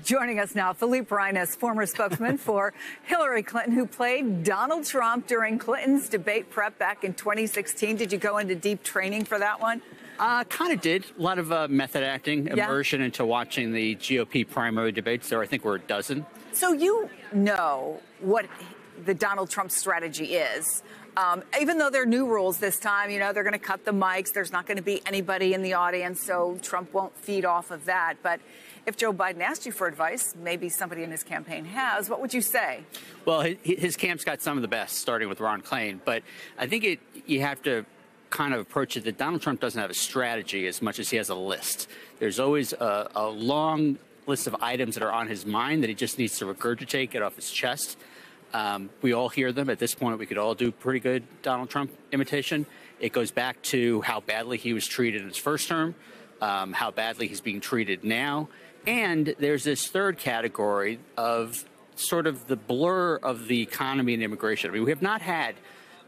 Joining us now, Philippe Reines, former spokesman for Hillary Clinton, who played Donald Trump during Clinton's debate prep back in 2016. Did you go into deep training for that one? Kind of did. A lot of method acting, immersion into watching the GOP primary debates. There, I think, were a dozen. So you know what the Donald Trump strategy is. Even though there are new rules this time, you know, they're going to cut the mics. There's not going to be anybody in the audience, so Trump won't feed off of that. But if Joe Biden asked you for advice, maybe somebody in his campaign has, what would you say? Well, his camp's got some of the best, starting with Ron Klain. But I think you have to kind of approach it that Donald Trump doesn't have a strategy as much as he has a list. There's always a long list of items that are on his mind that he just needs to regurgitate, get off his chest. We all hear them. At this point, we could all do pretty good Donald Trump imitation. It goes back to how badly he was treated in his first term, how badly he's being treated now. And there's this third category of sort of the blur of the economy and immigration. I mean, we have not had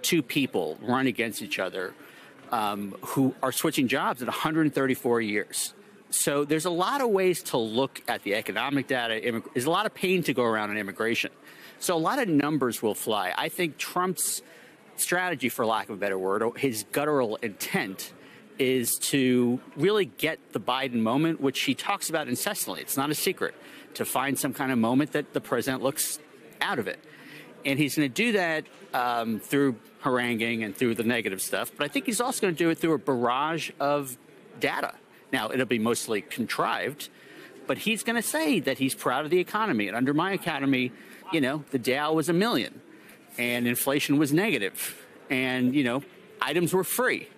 two people run against each other who are switching jobs in 134 years. So there's a lot of ways to look at the economic data. There's a lot of pain to go around in immigration. So a lot of numbers will fly. I think Trump's strategy, for lack of a better word, or his guttural intent, is to really get the Biden moment, which he talks about incessantly. It's not a secret, to find some kind of moment that the president looks out of it. And he's going to do that through haranguing and through the negative stuff. But I think he's also going to do it through a barrage of data. Now, it'll be mostly contrived, but he's going to say that he's proud of the economy. And under my economy, you know, the Dow was 1 million and inflation was negative and, you know, items were free.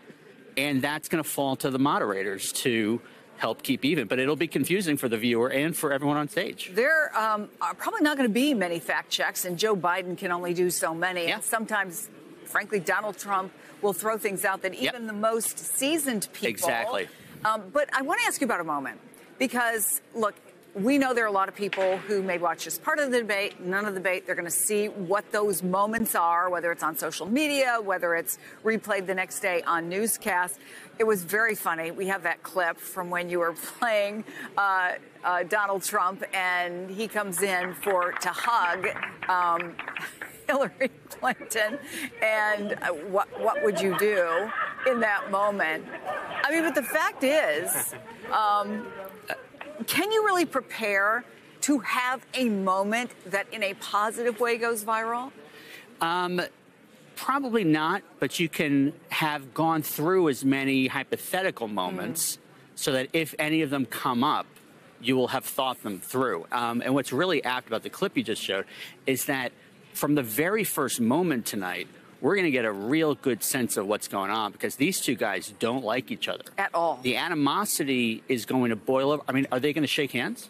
And that's going to fall to the moderators to help keep even. But it'll be confusing for the viewer and for everyone on stage. There are probably not going to be many fact checks, and Joe Biden can only do so many. Yeah. And sometimes, frankly, Donald Trump will throw things out that even the most seasoned people. Exactly. But I want to ask you about a moment because, look, we know there are a lot of people who may watch just part of the debate, none of the debate. They're going to see what those moments are, whether it's on social media, whether it's replayed the next day on newscasts. It was very funny. We have that clip from when you were playing Donald Trump, and he comes in to hug Hillary Clinton. And what would you do in that moment? I mean, but the fact is, can you really prepare to have a moment that in a positive way goes viral? Probably not, but you can have gone through as many hypothetical moments so that if any of them come up, you will have thought them through. And what's really apt about the clip you just showed is that from the very first moment tonight, we're going to get a real good sense of what's going on because these two guys don't like each other. At all. The animosity is going to boil over. I mean, are they going to shake hands?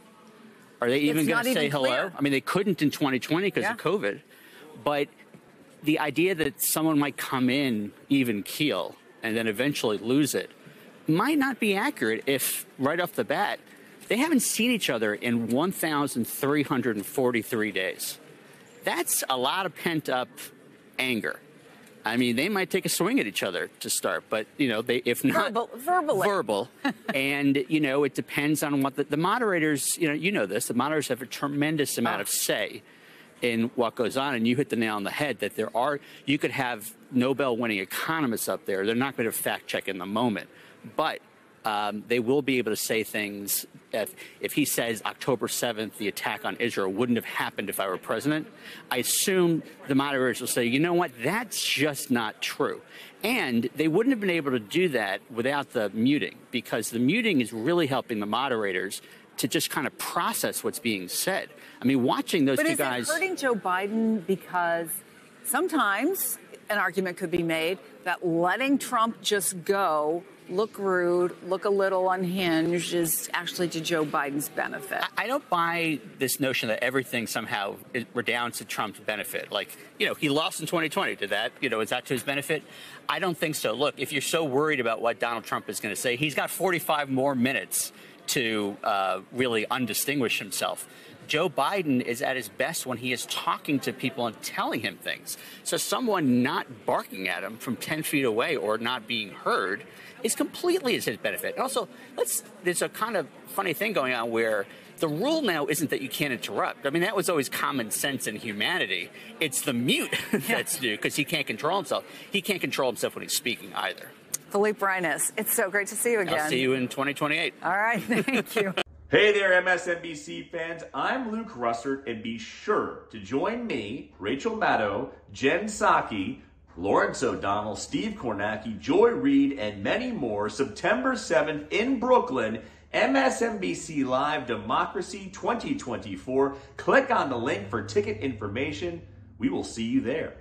Are they even going to say hello? I mean, they couldn't in 2020 because of COVID. But the idea that someone might come in even keel and then eventually lose it might not be accurate if right off the bat, they haven't seen each other in 1,343 days. That's a lot of pent up anger. I mean, they might take a swing at each other to start, but, you know, if not verbal. And, you know, it depends on what the moderators, you know this, the moderators have a tremendous amount of say in what goes on. And you hit the nail on the head that you could have Nobel winning economists up there. They're not going to fact check in the moment, but they will be able to say things. If he says October 7th, the attack on Israel wouldn't have happened if I were president, I assume the moderators will say, you know what, that's just not true. And they wouldn't have been able to do that without the muting, because the muting is really helping the moderators to just kind of process what's being said. I mean, watching those two guys. But is it hurting Joe Biden because sometimes an argument could be made that letting Trump just go, look rude, look a little unhinged, is actually to Joe Biden's benefit? I don't buy this notion that everything somehow redounds to Trump's benefit. Like, you know, he lost in 2020. Did that, you know, is that to his benefit? I don't think so. Look, if you're so worried about what Donald Trump is going to say, he's got 45 more minutes to really undistinguish himself. Joe Biden is at his best when he is talking to people and telling him things. So someone not barking at him from 10 feet away or not being heard is completely at his benefit. And also, there's a kind of funny thing going on where The rule now isn't that you can't interrupt. I mean, that was always common sense in humanity. It's the mute that's new, because he can't control himself. He can't control himself when he's speaking either. Philippe Reines, it's so great to see you again. I'll see you in 2028. All right, thank you. Hey there, MSNBC fans. I'm Luke Russert, and be sure to join me, Rachel Maddow, Jen Psaki, Lawrence O'Donnell, Steve Kornacki, Joy Reid, and many more September 7th in Brooklyn, MSNBC Live Democracy 2024. Click on the link for ticket information. We will see you there.